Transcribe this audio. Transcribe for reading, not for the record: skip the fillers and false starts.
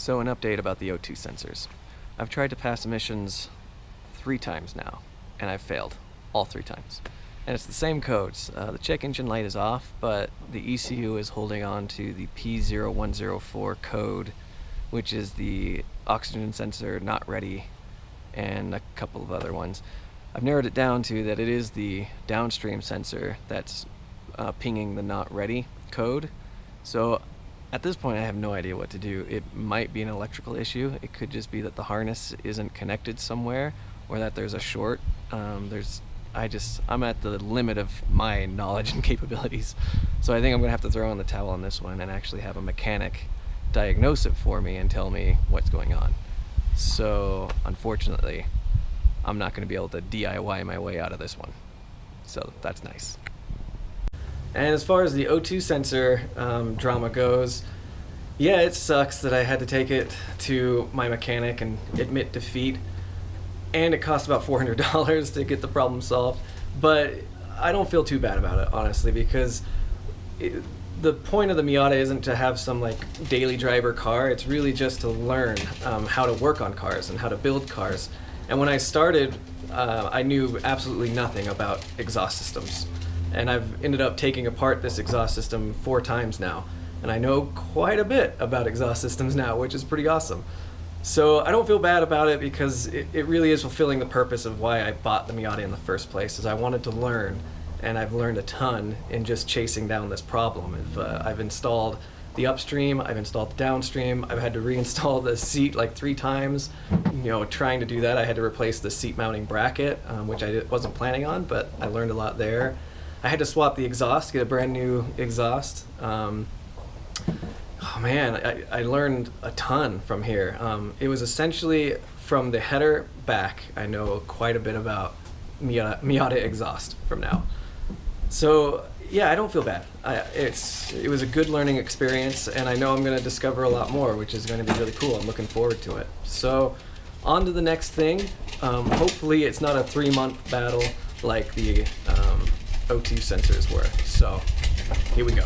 So an update about the O2 sensors. I've tried to pass emissions 3 times now, and I've failed all 3 times. And it's the same codes. The check engine light is off, but the ECU is holding on to the P0104 code, which is the oxygen sensor not ready, and a couple of other ones. I've narrowed it down to that it is the downstream sensor that's pinging the not ready code. So at this point I have no idea what to do. It might be an electrical issue. It could just be that the harness isn't connected somewhere, or that there's a short. I'm at the limit of my knowledge and capabilities. So I think I'm gonna have to throw in the towel on this one and actually have a mechanic diagnose it for me and tell me what's going on. So unfortunately, I'm not gonna be able to DIY my way out of this one. So that's nice. And as far as the O2 sensor drama goes, yeah, it sucks that I had to take it to my mechanic and admit defeat. And it cost about $400 to get the problem solved. But I don't feel too bad about it, honestly, because the point of the Miata isn't to have some like daily driver car. It's really just to learn how to work on cars and how to build cars. And when I started, I knew absolutely nothing about exhaust systems. And I've ended up taking apart this exhaust system 4 times now. And I know quite a bit about exhaust systems now, which is pretty awesome. So I don't feel bad about it because it really is fulfilling the purpose of why I bought the Miata in the first place, is I wanted to learn, and I've learned a ton in just chasing down this problem. I've installed the upstream, I've installed the downstream, I've had to reinstall the seat like 3 times. You know, trying to do that, I had to replace the seat mounting bracket, which I wasn't planning on, but I learned a lot there. I had to swap the exhaust, get a brand new exhaust. Oh man, I learned a ton from here. It was essentially from the header back. I know quite a bit about Miata exhaust from now. So yeah, I don't feel bad. It was a good learning experience, and I know I'm going to discover a lot more, which is going to be really cool. I'm looking forward to it. So on to the next thing. Hopefully it's not a 3-month battle like the O2 sensors were. So here we go.